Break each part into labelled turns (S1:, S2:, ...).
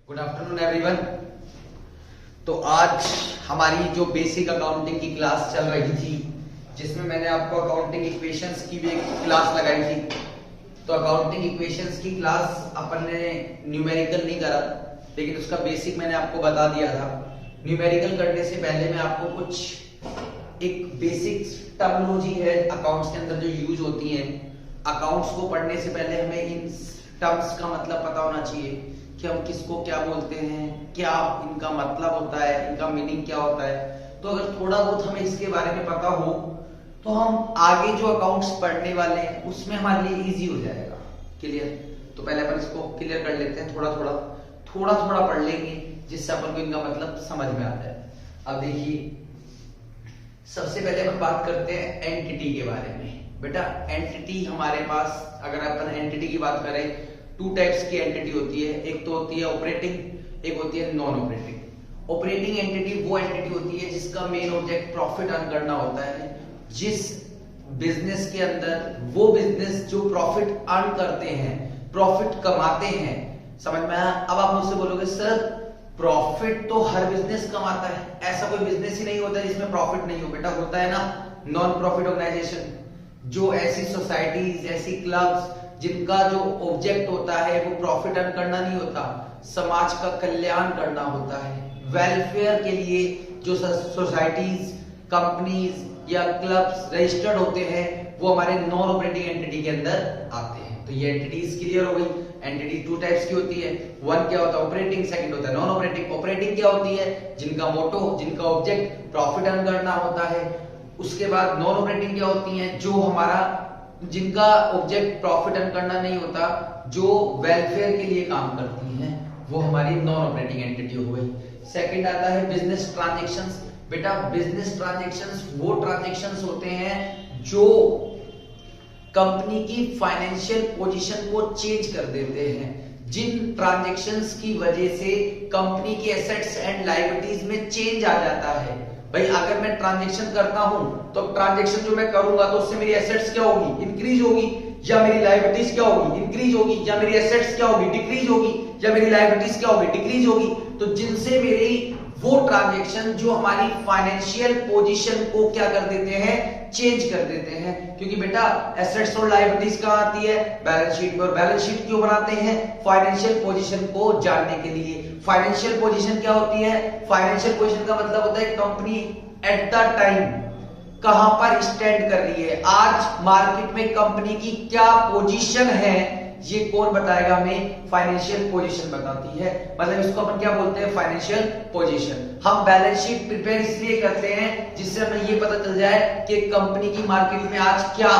S1: Good afternoon everyone. तो आज हमारी जो बेसिक अकाउंटिंग की क्लास चल रही थी, जिसमें मैंने आपको अकाउंटिंग इक्वेशंस की भी एक क्लास लगाई थी। तो अकाउंटिंग इक्वेशंस की क्लास अपन ने न्यूमेरिकल नहीं करा, लेकिन उसका बेसिक मैंने आपको बता दिया था। न्यूमेरिकल करने से पहले मैं आपको कुछ एक बेसिक टर्मिनोलॉजी है अकाउंट्स के अंदर जो यूज होती है। अकाउंट्स को पढ़ने से पहले हमें इन टर्म्स का मतलब पता होना चाहिए कि हम किसको क्या बोलते हैं, क्या इनका मतलब होता है, इनका मीनिंग क्या होता है। तो अगर थोड़ा बहुत हमें इसके बारे में पता हो तो हम आगे जो अकाउंट्स पढ़ने वाले हैं उसमें हमारे लिए इजी हो जाएगा। क्लियर? तो पहले अपन इसको क्लियर कर लेते हैं, थोड़ा थोड़ा पढ़ लेंगे जिससे अपन को इनका मतलब समझ में आ जाए। अब देखिए, सबसे पहले अपन बात करते हैं एंटिटी के बारे में। बेटा एंटिटी हमारे पास, अगर अपन एंटिटी की बात करें, टू टाइप्स की एंटिटी होती है। एक तो होती है ऑपरेटिंग, एक होती है नॉन ऑपरेटिंग। ऑपरेटिंग एंटिटी वो एंटिटी होती है जिसका मेन ऑब्जेक्ट प्रॉफिट अर्न करना होता है। जिस बिजनेस के अंदर वो बिजनेस जो प्रॉफिट अर्न करते हैं, प्रॉफिट कमाते हैं। समझ में आया? अब आप मुझसे बोलोगे सर प्रॉफिट तो हर बिजनेस कमाता है, ऐसा कोई बिजनेस ही नहीं होता जिसमें प्रॉफिट नहीं हो। बेटा होता है ना। नॉन प्रॉफिट ऑर्गेनाइजेशन, जो ऐसी सोसाइटीज, ऐसी क्लब्स जिनका जो ऑब्जेक्ट होता है वो प्रॉफिट अर्न करना नहीं होता, समाज का कल्याण करना होता है। वेलफेयर के लिए जो सोसाइटीज, कंपनीज या क्लब्स रजिस्टर्ड होते हैं वो हमारे नॉन ऑपरेटिंग एंटिटी के अंदर आते हैं। तो ये एंटिटीज क्लियर हो गई। एंटिटी टू टाइप्स की होती है। वन क्या होता है? ऑपरेटिंग। सेकंड होता है नॉन ऑपरेटिंग। ऑपरेटिंग क्या होती है? जिनका मोटो, जिनका ऑब्जेक्ट प्रॉफिट अर्न करना होता है। उसके बाद नॉन ऑपरेटिंग क्या होती है? जो हमारा, जिनका ऑब्जेक्ट प्रॉफिट अर्न करना नहीं होता, जो वेलफेयर के लिए काम करती हैं, वो हमारी नॉन ऑपरेटिंग एंटिटी हो गई। सेकंड आता है बिजनेस ट्रांजैक्शंस। बेटा बिजनेस ट्रांजैक्शंस वो ट्रांजैक्शंस होते हैं जो कंपनी की फाइनेंशियल पोजीशन को चेंज कर देते हैं, जिन ट्रांजैक्शंस की वजह से कंपनी की एसेट्स एंड लायबिलिटीज में चेंज आ जाता है। भाई अगर मैं ट्रांजैक्शन करता हूं तो ट्रांजैक्शन जो मैं करूंगा तो उससे मेरी एसेट्स क्या होगी? इंक्रीज होगी, या मेरी लायबिलिटीज क्या होगी? इंक्रीज होगी। या मेरी एसेट्स क्या होगी? डिक्रीज होगी। या मेरी लायबिलिटीज क्या होगी? डिक्रीज होगी। तो जिनसे मेरी वो ट्रांजैक्शन जो हमारी फाइनेंशियल पोजीशन को क्या कर देते हैं? चेंज कर देते हैं। क्योंकि बेटा एसेट्स और लायबिलिटीज कहां आती है? बैलेंस शीट पर। बैलेंस शीट क्यों बनाते हैं? फाइनेंशियल पोजीशन को जानने के लिए। फाइनेंशियल पोजीशन क्या होती है? फाइनेंशियल पोजीशन का मतलब होता है कंपनी एट द टाइम कहां पर स्टैंड कर रही है, आज मार्केट में कंपनी की क्या पोजीशन है, ये कौन बताएगा? हमें फाइनेंशियल पोजीशन बताती है। मतलब इसको अपन क्या बोलते हैं? Financial position. हम बैलेंस शीट प्रिपेयर इसलिए करते हैं जिससे हमें ये पता चल जाए कि कंपनी की मार्केट में आज क्या,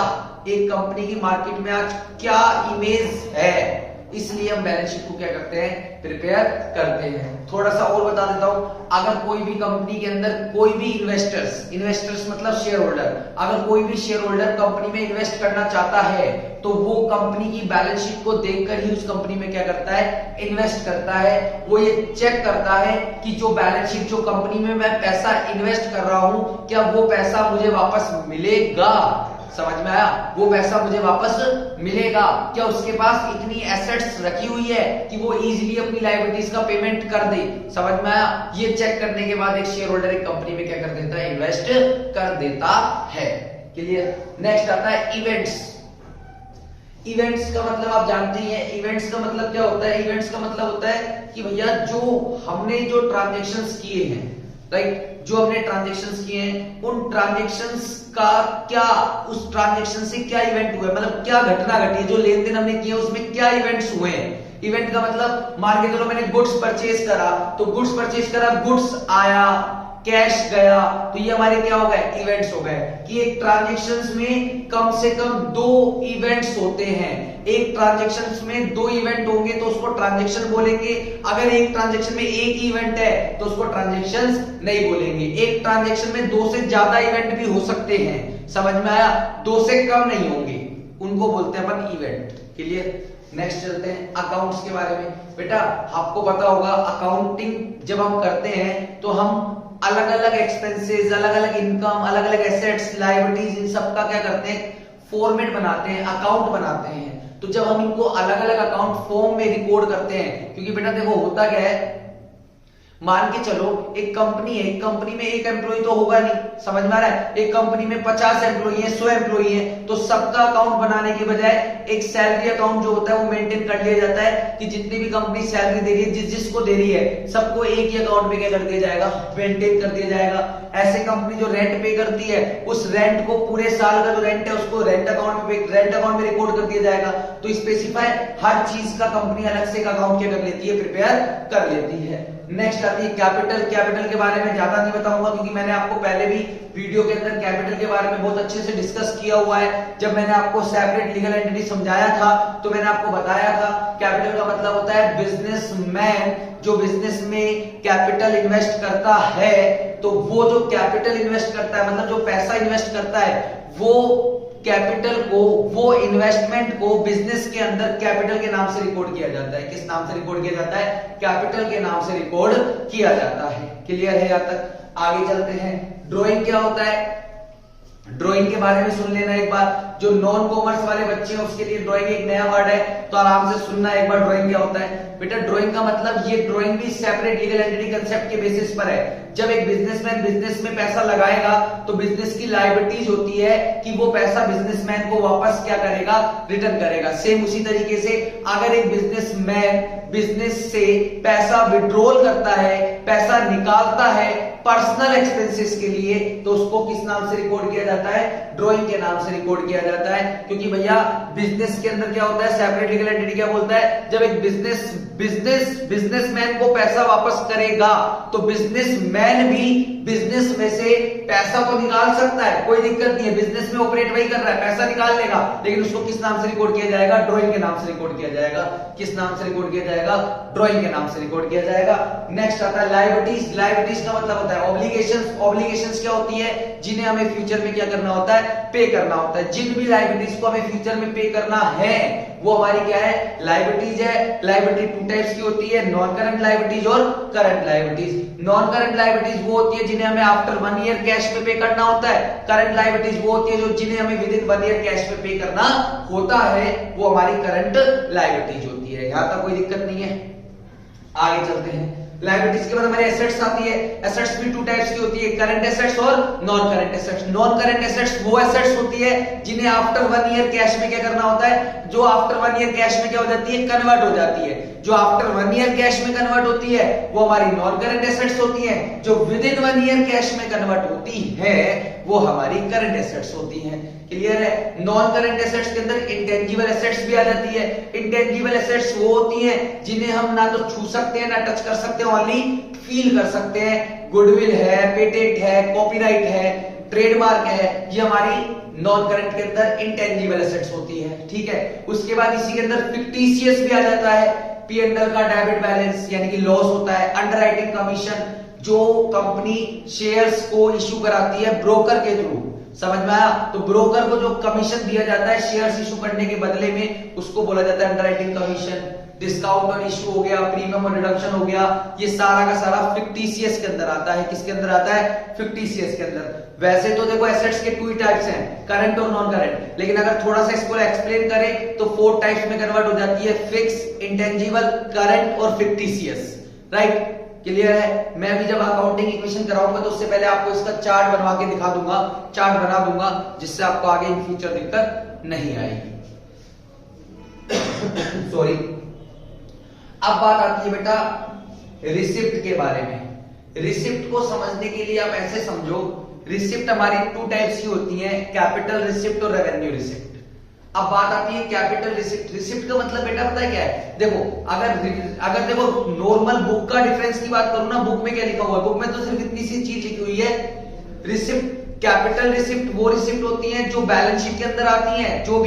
S1: एक कंपनी की मार्केट में आज क्या इमेज है, इसलिए हम बैलेंस शीट को क्या करते हैं? प्रिपेयर करते हैं। थोड़ा सा और बता देता हूं, अगर कोई भी कंपनी के अंदर कोई भी इन्वेस्टर्स मतलब शेयर होल्डर, अगर कोई भी शेयर होल्डर कंपनी में इन्वेस्ट करना चाहता है तो वो कंपनी की बैलेंस शीट को देखकर ही उस कंपनी में क्या करता है? इन्वेस्ट करता है। वो ये चेक करता है कि जो बैलेंस शीट, जो कंपनी में मैं पैसा इन्वेस्ट कर रहा हूं, क्या वो पैसा मुझे वापस मिलेगा? समझ में आया? वो पैसा मुझे वापस मिलेगा? क्या उसके पास इतनी एसेट्स रखी हुई है कि वो इजीली अपनी लायबिलिटीज का पेमेंट कर दे? समझ में आया? ये चेक करने के बाद एक शेयर होल्डर एक कंपनी में क्या कर देता है? इन्वेस्ट कर देता है। क्लियर? नेक्स्ट आता है इवेंट्स। इवेंट्स का मतलब आप जानते ही हैं। इवेंट्स का मतलब क्या होता है? इवेंट्स का मतलब होता है कि भैया जो हमने जो ट्रांजैक्शंस किए हैं, राइट, जो हमने ट्रांजैक्शंस किए हैं, उन ट्रांजैक्शंस का क्या, उस ट्रांजैक्शन से क्या इवेंट हुआ है, मतलब क्या घटना घटी है, जो लेन देन हमने किया उसमें क्या इवेंट्स हुए हैं। इवेंट का मतलब मान के चलो मैंने गुड्स परचेज करा, तो गुड्स परचेज करा, गुड्स आया, कैश गया, तो ये हमारे क्या हो गए? इवेंट्स हो गए। कि एक ट्रांजैक्शंस में कम से कम 2 इवेंट्स होते हैं। एक ट्रांजैक्शंस में 2 इवेंट होंगे तो उसको ट्रांजैक्शन बोलेंगे। अगर एक ट्रांजैक्शन में एक ही इवेंट है तो उसको ट्रांजैक्शंस नहीं बोलेंगे। एक ट्रांजैक्शन में 2 से ज्यादा इवेंट भी हो सकते हैं। समझ में आया? 2 से कम नहीं होंगे, उनको बोलते हैं अपन इवेंट। क्लियर? नेक्स्ट चलते हैं अकाउंट्स के बारे में। बेटा आपको पता होगा अकाउंटिंग जब हम करते हैं तो हम अलग अलग एक्सपेंसेस, अलग अलग इनकम, अलग अलग एसेट्स, लायबिलिटीज, इन सब का क्या करते हैं? फॉर्मेट बनाते हैं, अकाउंट बनाते हैं। तो जब हम इनको अलग अलग अकाउंट फॉर्म में रिकॉर्ड करते हैं, क्योंकि बेटा देखो होता क्या है, मान के चलो एक कंपनी है, एक कंपनी में एक एम्प्लॉय तो होगा नहीं, समझ में आ रहा है, एक कंपनी में 50 एम्प्लॉय है, 100 एम्प्लॉय है, तो सबका अकाउंट बनाने के बजाय एक सैलरी अकाउंट जो होता है वो मेंटेन कर लिया जाता है कि जितनी भी कंपनी सैलरी दे रही है, जिसको दे रही है, सबको एक ही अकाउंट में क्या कर दिया जाएगा, मेंटेन कर दिया जाएगा। ऐसे कंपनी जो रेंट पे करती है, उस रेंट को पूरे साल का जो रेंट है उसको रेंट अकाउंट में रिकॉर्ड कर दिया जाएगा। तो स्पेसिफाई हर चीज का कंपनी अलग से एक अकाउंट क्या कर लेती है, प्रिपेयर कर लेती है। नेक्स्ट आती है कैपिटल। कैपिटल के बारे में ज्यादा नहीं बताऊंगा क्योंकि मैंने आपको पहले भी वीडियो के अंदर कैपिटल के बारे में बहुत अच्छे से डिस्कस किया हुआ है। जब मैंने आपको सेपरेट लीगल एंटिटी समझाया था तो मैंने आपको बताया था कैपिटल का मतलब होता है बिजनेसमैन जो बिजनेस में कैपिटल इन्वेस्ट करता है, तो वो जो कैपिटल इन्वेस्ट करता है मतलब जो पैसा इन्वेस्ट करता है, वो कैपिटल को, वो इन्वेस्टमेंट को बिजनेस के अंदर कैपिटल के नाम से रिकॉर्ड किया जाता है। किस नाम से रिकॉर्ड किया जाता है, कैपिटल के नाम से रिकॉर्ड किया जाता है। क्लियर है यहां तक? आगे चलते हैं। ड्राइंग क्या होता है, ड्राइंग के बारे में सुन लेना एक बार। जो नॉन कॉमर्स वाले बच्चे हैं उसके लिए ड्राइंग एक नया वर्ड है, तो आराम से सुनना एक बार ड्राइंग क्या होता है। बेटा ड्राइंग का मतलब, ये ड्राइंग भी सेपरेट लीगल एंटिटी कंसेप्ट के बेसिस पर है। जब एक बिजनेसमैन बिजनेस में पैसा लगाएगा तो बिजनेस की लायबिलिटीज होती है कि वो पैसा बिजनेसमैन को वापस क्या करेगा, रिटर्न करेगा। सेम उसी तरीके से अगर एक बिजनेसमैन बिजनेस से पैसा विड्रॉल करता है, पैसा निकालता है पर्सनल एक्सपेंसेस के लिए, तो उसको किस नाम से रिकॉर्ड किया जाता है, ड्राइंग के नाम से रिकॉर्ड किया जाता है। क्योंकि भैया बिजनेस के अंदर क्या होता है, सेपरेट लीगल एंटिटी क्या बोलता है, जब एक बिजनेसमैन को पैसा वापस करेगा तो बिजनेसमैन भी बिजनेस में से पैसा तो निकाल सकता है, कोई दिक्कत नहीं है, बिजनेस में ऑपरेट वही कर रहा है, पैसा निकाल लेगा, लेकिन उसको किस नाम से रिकॉर्ड किया जाएगा, ड्राइंग के नाम से रिकॉर्ड किया जाएगा। किस नाम से रिकॉर्ड किया जाएगा, ड्राइंग के नाम से रिकॉर्ड किया जाएगा। नेक्स्ट आता है लायबिलिटीज। लायबिलिटीज का मतलब होता है ऑब्लिगेशंस। ऑब्लिगेशंस क्या होती है, जिन्हें हमें फ्यूचर में क्या करना होता है, पे करना होता है। जिन भी लायबिलिटीज को हमें फ्यूचर में पे करना है वो हमारी क्या है, लायबिलिटीज है। लायबिलिटी टू टाइप्स की होती है, नॉन करंट लायबिलिटीज और current liabilities. Non current liabilities वो होती है जिन्हें हमें आफ्टर 1 ईयर कैश में पे करना होता है। करंट लायबिलिटीज वो होती है जो जिन्हें हमें विद इन 1 ईयर कैश में पे करना होता है, वो हमारी करंट लायबिलिटीज होती है। यहां तक कोई दिक्कत नहीं है। आगे चलते हैं। लायबिलिटीज के बाद हमारे एसेट्स आती है। एसेट्स भी 2 टाइप्स की होती है, करंट एसेट्स और non current assets. Non current assets वो एसेट्स होती है जिन्हें आफ्टर 1 ईयर कैश में क्या करना होता है, जो आफ्टर 1 ईयर कैश में क्या हो जाती है, कन्वर्ट हो जाती है। जो आफ्टर 1 ईयर कैश में कन्वर्ट होती है वो हमारी नॉन करंट एसेट्स होती है। जो विद इन 1 ईयर कैश में कन्वर्ट होती है वो हमारी करंट एसेट्स होती हैं। क्लियर है? नॉन करंट एसेट्स के अंदर इंटेंजिबल एसेट्स भी आ जाती है। इंटेंजिबल एसेट्स वो होती हैं जिन्हें हम ना तो छू सकते हैं ना टच कर सकते हैं, ओनली फील कर सकते हैं। गुडविल है, पेटेंट है, कॉपीराइट है, ट्रेडमार्क है, ये हमारी नॉन करंट के अंदर इंटेंजिबल एसेट्स होती है। ठीक है? उसके बाद इसी के अंदर फिक्टिशियस भी आ जाता है। P&L का डेबिट बैलेंस यानी कि लॉस होता है। अंडरराइटिंग कमीशन, जो कंपनी शेयर्स को इशू कराती है ब्रोकर के थ्रू, समझ में आया? तो ब्रोकर को जो कमीशन दिया जाता है शेयर्स इशू करने के बदले में, उसको बोला जाता है अंडरराइटिंग कमीशन। डिस्काउंट और इशू हो गया, प्रीमियम और रिडक्शन हो गया, ये सारा का सारा फिक्टिशियस के अंदर आता है। किसके अंदर आता है? फिक्टिशियस के अंदर। वैसे तो देखो एसेट्स के 2 टाइप्स हैं, करंट और नॉन करंट, लेकिन अगर थोड़ा सा इसको एक्सप्लेन करें तो 4 टाइप्स में कन्वर्ट हो जाती है, फिक्स, इंटेंजिबल, करंट और फिक्टिशियस। राइट? क्लियर है? मैं भी जब अकाउंटिंग इक्वेशन कराऊंगा तो उससे पहले आपको इसका चार्ट बनवा के दिखा दूंगा, चार्ट बना दूंगा, जिससे आपको आगे इन फ्यूचर दिक्कत नहीं आएगी। सॉरी। अब बात आती है बेटा रिसिप्ट के बारे में। रिसिप्ट को समझने के लिए आप ऐसे समझो, रिसिप्ट हमारी 2 टाइप्स की होती हैं, कैपिटल रिसिप्ट और रेवेन्यू रिसिप्ट। अब बात आती है कैपिटल रिसिप्ट। रिसिप्ट का मतलब बेटा पता है क्या है? देखो अगर देखो नॉर्मल बुक का डिफरेंस की बात करूं ना, बुक में क्या लिखा हुआ है, बुक में तो सिर्फ इतनी सी चीज लिखी हुई है, रिसिप्ट। कैपिटल रिसिप्ट वो रिसिप्ट होती हैं जो बैलेंस शीट के अंदर आती हैं, जो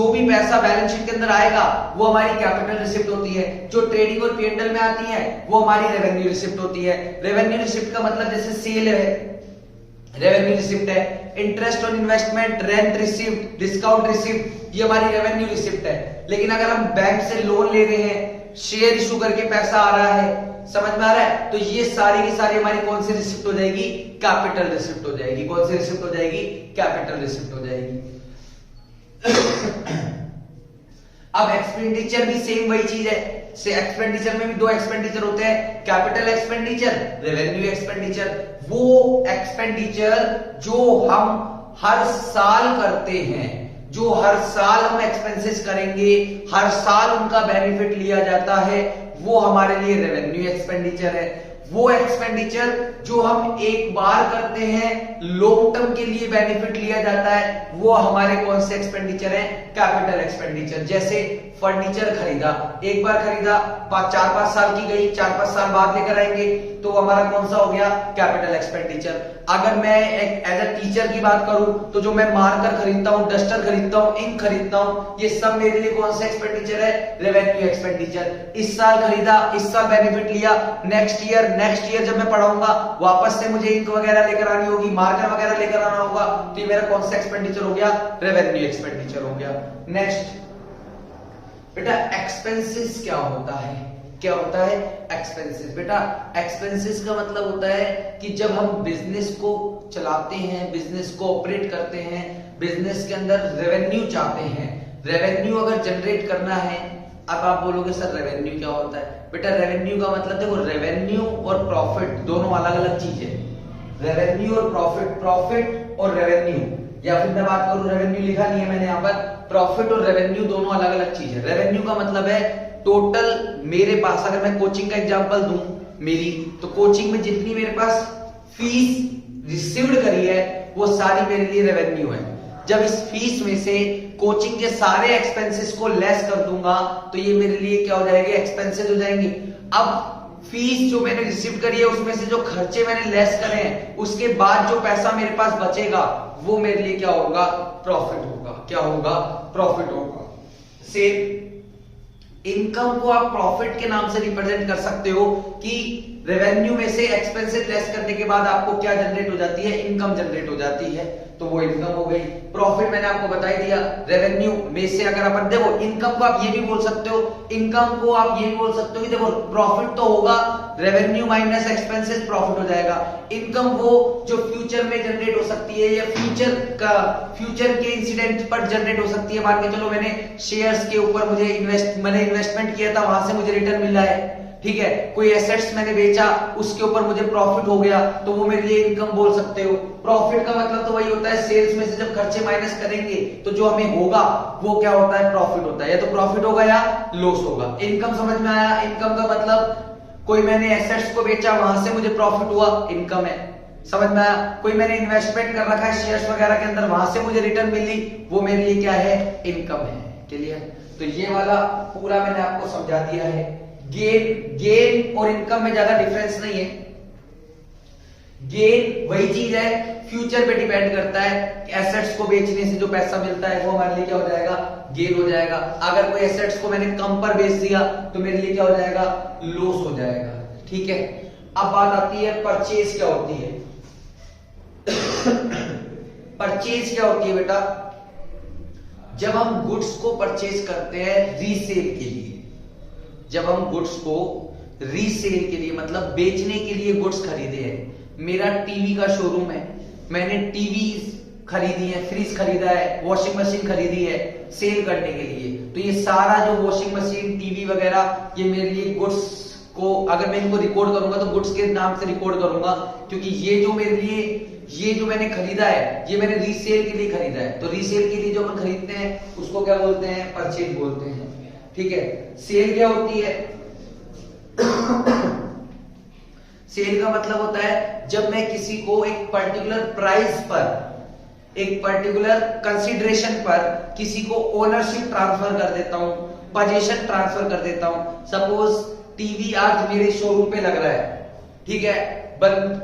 S1: भी पैसा बैलेंस शीट के अंदर आएगा वो हमारी कैपिटल रिसिप्ट होती है। जो ट्रेडिंग और P&L में आती है वो हमारी रेवेन्यू रिसिप्ट होती है। रेवेन्यू रिसिप्ट का मतलब जैसे सेल है, रेवेन्यू रिसिप्ट है। Interest on investment, rent receipt, discount receipt, ये हमारी रेवेन्यू रिसिप्ट है। लेकिन अगर हम बैंक से लोन ले रहे हैं, शेयर इशू करके पैसा आ रहा है, समझ में आ रहा है, तो ये सारी की सारी हमारी कौन सी रिसिप्ट हो जाएगी? कैपिटल रिसिप्ट हो जाएगी। कौन सी रिसिप्ट हो जाएगी? कैपिटल रिसिप्ट हो जाएगी। अब एक्सपेंडिचर भी सेम वही चीज है, से एक्सपेंडिचर में भी दो एक्सपेंडिचर होते हैं, कैपिटल एक्सपेंडिचर, रेवेन्यू एक्सपेंडिचर। वो एक्सपेंडिचर जो हम हर साल करते हैं, जो हर साल हम एक्सपेंसेस करेंगे, हर साल उनका बेनिफिट लिया जाता है, वो हमारे लिए रेवेन्यू एक्सपेंडिचर है। वो एक्सपेंडिचर जो हम एक बार करते हैं, लॉन्ग टर्म के लिए बेनिफिट लिया जाता है, वो हमारे कौन से एक्सपेंडिचर है? Capital expenditure. जैसे फर्नीचर खरीदा, एक बार खरीदा, 4-5 साल की गई, 4-5 साल बाद लेकर आएंगे, तो हमारा कौन सा हो गया? Capital expenditure. अगर मैं एक एज अ टीचर की बात करूं, तो जो मैं मार्कर खरीदता हूं, डस्टर खरीदता हूं, इंक खरीदता हूं, ये सब मेरे लिए कौन सा एक्सपेंडिचर है? Revenue expenditure. इस साल खरीदा, इस साल बेनिफिट लिया, नेक्स्ट ईयर जब मैं पढ़ाऊंगा, वापस से मुझे इंक वगैरह लेकर आनी होगी, मार्कर वगैरह लेकर आना होगा, तो ये मेरा कौन सा एक्सपेंडिचर हो गया? रेवेन्यू एक्सपेंडिचर हो गया। नेक्स्ट बेटा, एक्सपेंसेस क्या होता है? क्या होता है एक्सपेंसेस? बेटा एक्सपेंसेस का मतलब होता है कि जब हम बिजनेस को चलाते हैं, बिजनेस को ऑपरेट करते हैं, बिजनेस के अंदर रेवेन्यू चाहते हैं, रेवेन्यू अगर जनरेट करना है। अब आप बोलोगे सर रेवेन्यू क्या होता है? बेटा रेवेन्यू का मतलब देखो, रेवेन्यू और प्रॉफिट दोनों अलग अलग चीज है। रेवेन्यू और प्रॉफिट और रेवेन्यू, या फिर मैं बात करूं, रेवेन्यू लिखा नहीं है मैंने यहाँ पर, प्रॉफिट और रेवेन्यू दोनों अलग अलग चीज है। रेवेन्यू का मतलब है टोटल मेरे पास, अगर मैं कोचिंग का एग्जांपल दूं मेरी, तो कोचिंग में जितनी मेरे पास फीस रिसीव्ड करी है, वो सारी मेरे लिए रेवेन्यू है। जब इस फीस में से कोचिंग के सारे एक्सपेंसेस को लेस कर दूंगा, तो ये मेरे लिए क्या हो जाएंगे? एक्सपेंसेस हो जाएंगे। अब फीस जो मैंने रिसीव करी है, उसमें से जो खर्चे मैंने लेस करे हैं, उसके बाद जो पैसा मेरे पास बचेगा, वो मेरे लिए क्या होगा? प्रॉफिट होगा। क्या होगा? प्रॉफिट होगा। सेम इनकम को आप प्रॉफिट के नाम से रिप्रेजेंट कर सकते हो कि रेवेन्यू में से एक्सपेंसेस लेस करने के बाद आपको क्या जनरेट हो जाती है? इनकम जनरेट हो जाती है, तो वो इनकम हो गई। प्रॉफिट मैंने आपको बता ही दिया। रेवेन्यू में से अगर अपन देखो, इनकम को आप ये भी बोल सकते हो, इनकम को आप ये भी बोल सकते हो कि देखो प्रॉफिट तो होगा, रेवेन्यू माइनस एक्सपेंसेस प्रॉफिट हो जाएगा। इनकम वो जो फ्यूचर में जनरेट हो सकती है, या फ्यूचर के इंसिडेंट पर जनरेट हो सकती है। मान के चलो मैंने शेयर्स के ऊपर मैंने इन्वेस्टमेंट किया था, वहां से मुझे रिटर्न मिला है, ठीक है। कोई एसेट्स मैंने बेचा, उसके ऊपर मुझे प्रॉफिट हो गया, तो वो मेरे लिए इनकम बोल सकते हो। प्रॉफिट का मतलब तो वही होता है, सेल्स में से जब खर्चे माइनस करेंगे तो जो हमें होगा वो क्या होता है? प्रॉफिट होता है। या तो प्रॉफिट होगा या लॉस होगा। इनकम समझ में आया? इनकम का मतलब कोई मैंने एसेट्स को बेचा, वहां से मुझे प्रॉफिट हुआ, इनकम है। समझ में आया? कोई मैंने इन्वेस्टमेंट कर रखा है शेयर्स वगैरह के अंदर, वहां से मुझे रिटर्न मिली, वो मेरे लिए क्या है? इनकम है। क्लियर? तो ये वाला पूरा मैंने आपको समझा दिया है। गेन और इनकम में ज्यादा डिफरेंस नहीं है। गेन वही चीज है, फ्यूचर पे डिपेंड करता है। एसेट्स को बेचने से जो पैसा मिलता है, वो हमारे लिए क्या हो जाएगा? गेन हो जाएगा। अगर कोई एसेट्स को मैंने कम पर बेच दिया, तो मेरे लिए क्या हो जाएगा? लॉस हो जाएगा। ठीक है। अब बात आती है परचेज क्या होती है। परचेज क्या होती है बेटा? जब हम गुड्स को परचेज करते हैं रीसेल के लिए, जब हम गुड्स को रीसेल के लिए मतलब बेचने के लिए गुड्स खरीदे हैं। मेरा टीवी का शोरूम है, मैंने टीवी खरीदी है, फ्रिज खरीदा है, वॉशिंग मशीन खरीदी है सेल करने के लिए, तो ये सारा जो वॉशिंग मशीन, टीवी वगैरह, ये मेरे लिए गुड्स को, अगर मैं इनको रिकॉर्ड करूंगा तो गुड्स के नाम से रिकॉर्ड करूंगा, क्योंकि ये जो मेरे लिए, ये जो मैंने खरीदा है, ये मैंने रीसेल के लिए खरीदा है। तो रीसेल के लिए जो अपन खरीदते हैं उसको क्या बोलते हैं? परचेज बोलते हैं। ठीक है। सेल क्या होती है? सेल का मतलब होता है जब मैं किसी को एक पर्टिकुलर प्राइस पर, एक पर्टिकुलर कंसीडरेशन पर किसी को ओनरशिप ट्रांसफर कर देता हूं, पोजीशन ट्रांसफर कर देता हूं। सपोज टीवी आज मेरे शोरूम पे लग रहा है, ठीक है,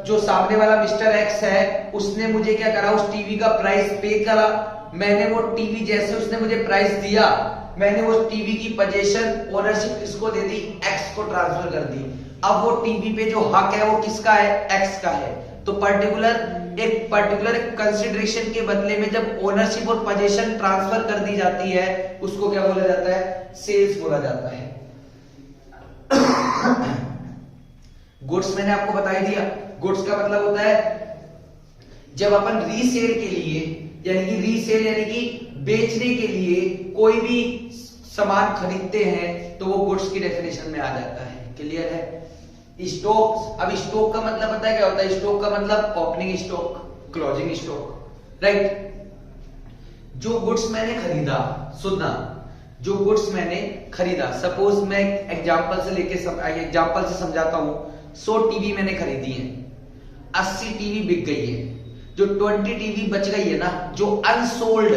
S1: जो सामने वाला मिस्टर एक्स है, उसने मुझे क्या करा? उस टीवी का प्राइस पे करा। मैंने वो टीवी, जैसे उसने मुझे प्राइस दिया, मैंने वो टीवी की पोजीशन, ओनरशिप किसको दे दी? एक्स को ट्रांसफर कर दी। अब वो टीवी पे जो हक है वो किसका है? एक्स का है। तो एक पर्टिकुलर कंसीडरेशन के बदले में जब ओनरशिप और पोजीशन ट्रांसफर कर दी जाती है, उसको क्या बोला जाता है? सेल्स बोला जाता है। गुड्स मैंने आपको बता ही दिया। गुड्स का मतलब होता है जब अपन रीसेल के लिए, यानी कि रीसेल यानी कि बेचने के लिए कोई भी सामान खरीदते हैं तो वो गुड्स की डेफिनेशन में आ जाता है। क्लियर है। स्टॉक, अब स्टॉक का मतलब पता है क्या होता है? स्टॉक का मतलब opening stock, closing stock, right. जो गुड्स मैंने खरीदा, सुनना, जो गुड्स मैंने खरीदा, सपोज मैं एग्जांपल से समझाता हूं। 100 टीवी मैंने खरीदी है, 80 टीवी बिक गई है, जो 20 टीवी बच गई है ना, जो अनसोल्ड,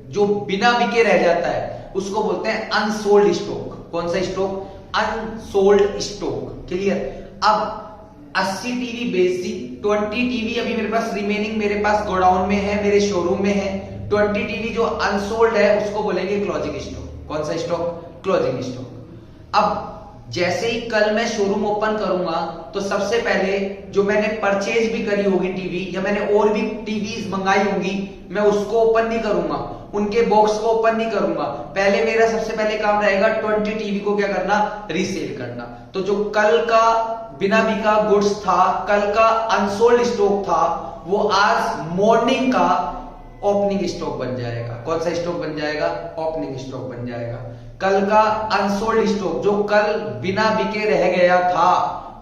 S1: जो बिना बिके रह जाता है, उसको बोलते हैं अनसोल्ड स्टॉक। कौन सा स्टॉक? Unsold stock. क्लियर। अब 80 टीवी बेच दी, 20 टीवी अभी मेरे पास रिमेनिंग, मेरे पास गोडाउन में है, मेरे शोरूम में है। 20 टीवी जो अनसोल्ड है उसको बोलेंगे क्लोजिंग स्टॉक। कौन सा स्टॉक? Closing stock. अब जैसे ही कल मैं शोरूम ओपन करूंगा तो सबसे पहले जो मैंने परचेज भी करी होगी टीवी, या मैंने और भी टीवीज मंगाई होंगी, मैं उसको ओपन नहीं करूंगा, उनके बॉक्स को ओपन नहीं करूंगा। पहले मेरा सबसे पहले काम रहेगा 20 टीवी को क्या करना? रीसेल करना। तो जो कल का बिना बिका गुड्स था, कल का अनसोल्ड स्टॉक था, वो आज मॉर्निंग का ओपनिंग स्टॉक बन जाएगा। कौन सा स्टॉक बन जाएगा? ओपनिंग स्टॉक बन जाएगा। कल का अनसोल्ड स्टॉक जो कल बिना बिके रह गया था,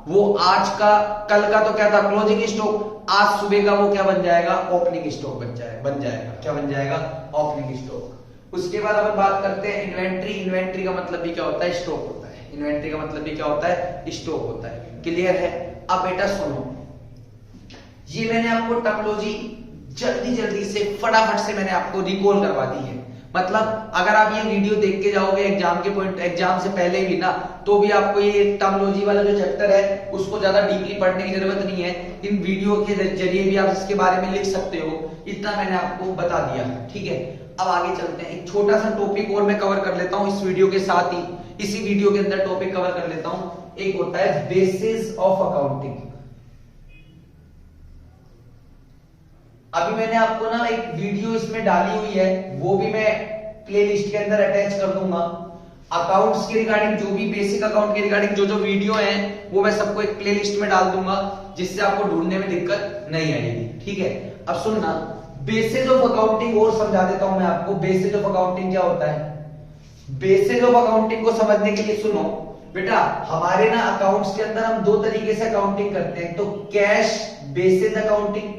S1: वो आज का, कल का तो क्या था? Closing stock. आज सुबह का वो क्या बन जाएगा? ओपनिंग स्टॉक बन जाएगा। क्या बन जाएगा? Opening stock. उसके बाद अपन बात करते हैं इन्वेंट्री। इन्वेंट्री का मतलब भी क्या होता है? स्टॉक होता है। इन्वेंट्री का मतलब भी क्या होता है? स्टॉक होता है। क्लियर है। अब बेटा सुनो, ये मैंने आपको टर्मिनोलॉजी जल्दी से फटाफट से मैंने आपको रिकॉल करवा दी है। मतलब अगर आप ये वीडियो देख के जाओगे एग्जाम से पहले भी ना, तो भी आपको ये टर्मिनोलॉजी वाला जो चैप्टर है उसको ज्यादा डीपली पढ़ने की जरूरत नहीं है। इन वीडियो के जरिए भी आप इसके बारे में लिख सकते हो, इतना मैंने आपको बता दिया। ठीक है। अब आगे चलते हैं। एक छोटा सा टॉपिक और मैं कवर कर लेता हूं इस वीडियो के साथ ही, इसी वीडियो के अंदर टॉपिक कवर कर लेता हूं। एक होता है बेसिस ऑफ अकाउंटिंग। अभी मैंने आपको ना एक वीडियो इसमें डाली हुई है, वो भी मैं प्लेलिस्ट के अंदर अटैच कर दूंगा। अकाउंट्स के रिगार्डिंग, जो भी बेसिक अकाउंट के रिगार्डिंग जो वीडियो हैं, वो मैं सबको एक प्लेलिस्ट में डाल दूंगा, जिससे आपको ढूंढने में दिक्कत नहीं आएगी। ठीक है। अब सुनना, बेसिस ऑफ अकाउंटिंग और समझा देता हूं मैं आपको। बेसिस ऑफ अकाउंटिंग क्या होता है? बेसिस ऑफ अकाउंटिंग को समझने के लिए सुनो बेटा, हमारे ना अकाउंट्स के अंदर हम दो तरीके से अकाउंटिंग करते हैं। तो कैश बेसिस अकाउंटिंग,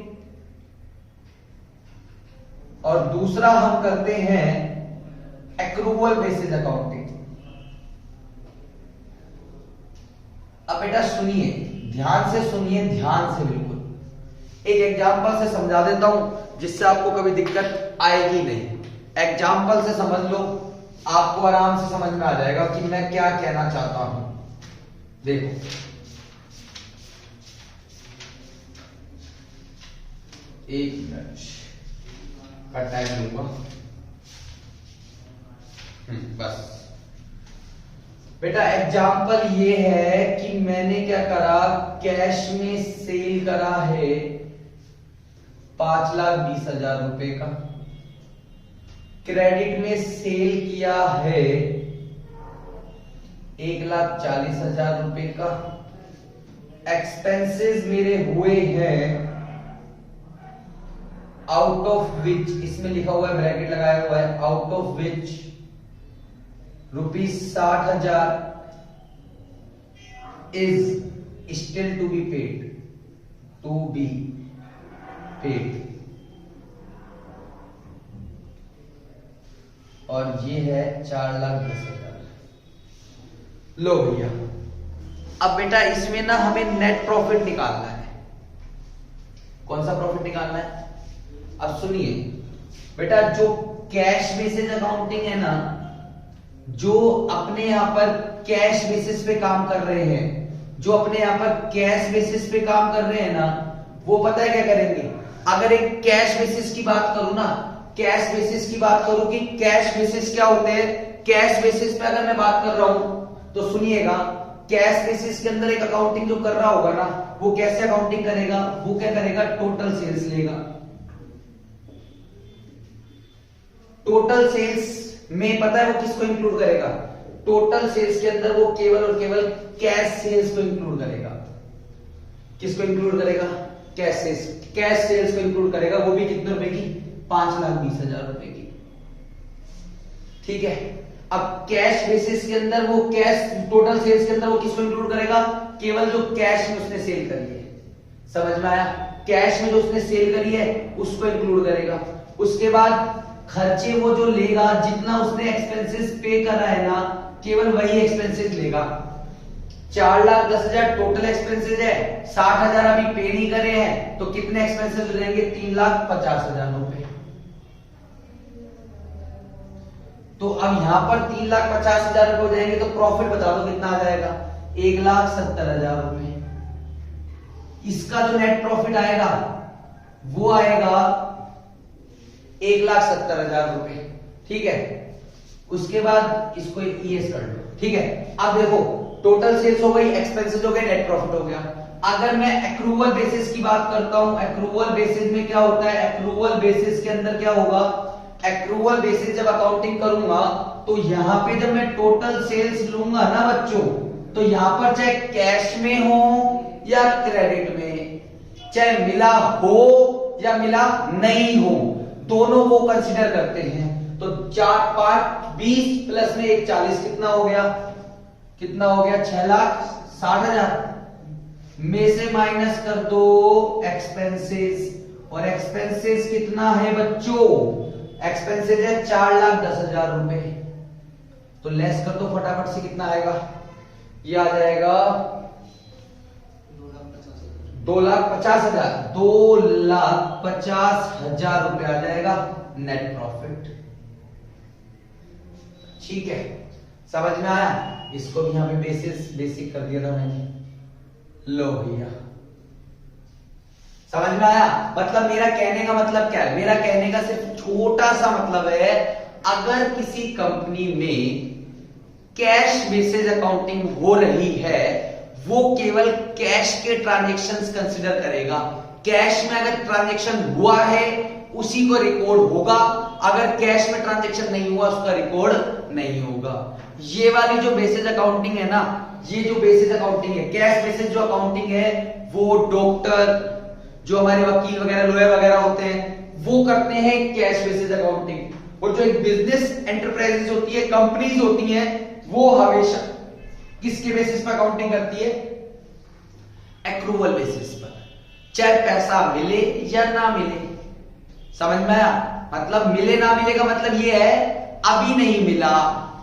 S1: और दूसरा हम करते हैं एक्रूवल बेसिस अकाउंटिंग। अब बेटा सुनिए, ध्यान से सुनिए, ध्यान से बिल्कुल। एक एग्जांपल से समझा देता हूं जिससे आपको कभी दिक्कत आएगी नहीं। एग्जांपल से समझ लो, आपको आराम से समझ में आ जाएगा कि मैं क्या कहना चाहता हूं। देखो, एक मिनट का टाइम लूंगा। बस बेटा, एग्जाम्पल ये है कि मैंने क्या करा, कैश में सेल करा है 5,20,000 रुपए का, क्रेडिट में सेल किया है 1,40,000 रुपए का, एक्सपेंसेस मेरे हुए हैं आउट ऑफ विच, इसमें लिखा हुआ है, ब्रैकेट लगाया हुआ है, out of which ₹60,000 is still to be paid, और ये है 4,10,000। लो भैया, अब बेटा इसमें ना हमें नेट प्रॉफिट निकालना है। कौन सा प्रॉफिट निकालना है? अब सुनिए बेटा, जो कैश बेसिस अकाउंटिंग है ना, जो अपने यहां पर कैश बेसिस पे काम कर रहे हैं, जो अपने यहां पर कैश बेसिस पे काम कर रहे हैं ना, वो पता है क्या करेंगे? अगर एक कैश बेसिस की बात करूं ना, कैश बेसिस की बात करूं कि कैश बेसिस क्या होते हैं, कैश बेसिस पे अगर मैं बात कर रहा हूं तो सुनिएगा, कैश बेसिस के अंदर एक अकाउंटिंग जो कर रहा होगा ना, वो कैसे अकाउंटिंग करेगा? वो क्या करेगा? टोटल सेल्स लेगा। टोटल सेल्स में पता है वो किसको इंक्लूड करेगा? टोटल सेल्स के अंदर वो केवल और केवल कैश सेल्स को इंक्लूड करेगा। किसको इंक्लूड करेगा? Cash sales. कैश सेल्स को इंक्लूड करेगा, वो भी कितने रुपए की? 5,20,000 रुपए की। ठीक है। अब कैश बेसिस के अंदर वो कैश टोटल सेल्स के अंदर वो किसको इंक्लूड करेगा? केवल जो कैश में उसने सेल करी है। समझ में आया? कैश में जो उसने सेल करी है उसको इंक्लूड करेगा। उसके बाद खर्चे वो जो लेगा, जितना उसने एक्सपेंसेस पे करा है ना, केवल वही एक्सपेंसेस लेगा। 4,10,000 टोटल एक्सपेंसेस है, 60,000 अभी पे नहीं करे हैं, तो कितने एक्सपेंसेस हो जाएंगे? 3,50,000 रुपए। तो अब यहां पर 3,50,000 रुपए हो जाएंगे, तो प्रॉफिट बता दो कितना आ जाएगा? 1,70,000 रुपए। इसका जो नेट प्रॉफिट आएगा वो आएगा 1,70,000 रुपए। ठीक है, उसके बाद इसको ईएस कर लो। ठीक है, अब देखो टोटल सेल्स हो गई, एक्सपेंसेस हो गए, नेट प्रॉफिट हो गया। अगर मैं एक्रूवल बेसिस की बात करता हूं, एक्रूवल बेसिस में क्या होता है? एक्रूवल बेसिस के अंदर क्या होगा? एक्रूवल बेसिस जब अकाउंटिंग करूंगा तो यहां पे जब मैं टोटल सेल्स लूंगा ना बच्चों, तो यहां पर चाहे कैश में हो या क्रेडिट में, चाहे मिला हो या मिला नहीं हो, दोनों को कंसीडर करते हैं। तो 4 5 20 प्लस में 1 40 कितना हो गया? कितना हो गया? 6,60,000 में से माइनस कर दो एक्सपेंसेस, और एक्सपेंसेस कितना है बच्चों? एक्सपेंसेस है 4,10,000 रुपए। तो लेस कर दो फटाफट से, कितना आएगा? ये आ जाएगा 2,50,000। 2,50,000 रुपए आ जाएगा नेट प्रॉफिट। ठीक है, समझ में आया? इसको भी यहां पे बेसिक कर दिया था मैंने। लो भैया, समझ में आया? मतलब मेरा कहने का मतलब क्या है? मेरा कहने का सिर्फ छोटा सा मतलब है, अगर किसी कंपनी में कैश बेसिस अकाउंटिंग हो रही है, वो केवल कैश के ट्रांजैक्शंस कंसीडर करेगा। कैश में अगर ट्रांजैक्शन हुआ है उसी को रिकॉर्ड होगा, अगर कैश में ट्रांजैक्शन नहीं हुआ उसका रिकॉर्ड नहीं होगा। ये वाली जो बेसिस अकाउंटिंग है ना, ये जो बेसिस अकाउंटिंग है, कैश बेसिस जो अकाउंटिंग है, वो डॉक्टर, जो हमारे वकील वगैरह, लॉयर वगैरह होते हैं, वो करते हैं कैश बेसिस अकाउंटिंग। और जो एक बिजनेस एंटरप्राइजेस होती है, कंपनीज होती हैं, वो हमेशा किसके बेसिस पर अकाउंटिंग करती है? एक्रूवल बेसिस पर, चाहे पैसा मिले या ना मिले। समझ में आया? मतलब मिले ना मिले का मतलब ये है, अभी नहीं मिला,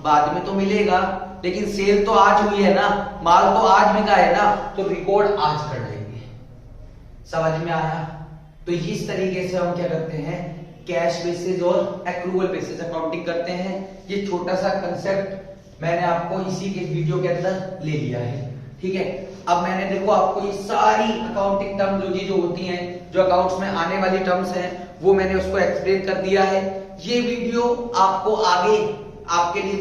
S1: बाद में तो मिलेगा, लेकिन सेल तो आज हुई है ना, माल तो आज बिका है ना, तो रिकॉर्ड आज कर लेंगे। समझ में आया? तो इस तरीके से हम क्या करते हैं? कैश बेसिस और एक्रूवल बेसिस अकाउंटिंग करते हैं। ये छोटा सा कंसेप्ट मैंने आपको इसी के वीडियो के अंदर ले लिया है। ठीक है, अब मैंने देखो आपको ये सारी अकाउंटिंग टर्म जो होती हैं, जो अकाउंट्स में आने वाली टर्म्स हैं, वो मैंने उसको एक्सप्लेन कर दिया है। ये वीडियो आपको आगे आपके लिए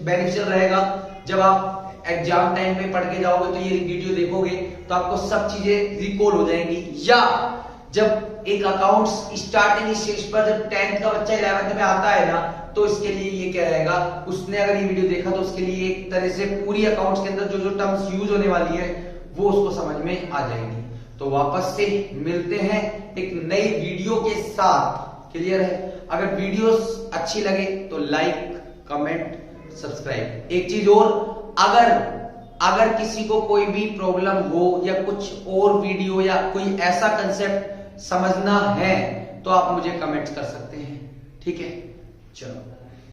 S1: बेनिफिशियल रहेगा। जब आप एग्जाम टाइम में पढ़ के जाओगे तो ये वीडियो देखोगे तो आपको सब चीजें रिकॉल हो जाएंगी। या जब एक अकाउंट्स स्टार्टिंग स्टेज पर जब 10th का बच्चा 11th में आता है ना, तो इसके लिए ये क्या रहेगा, उसने अगर ये वीडियो देखा तो उसके लिए एक तरह से पूरी अकाउंट्स के अंदर जो टर्म्स यूज होने वाली है वो उसको समझ में आ जाएगी। तो वापस से मिलते हैं एक नई वीडियो के साथ। क्लियर है? अगर वीडियोस अच्छी लगे तो लाइक, कमेंट, सब्सक्राइब। एक चीज और, अगर किसी को कोई भी प्रॉब्लम हो या कुछ और वीडियो या कोई ऐसा कंसेप्ट समझना है तो आप मुझे कमेंट कर सकते हैं। ठीक है, चलो।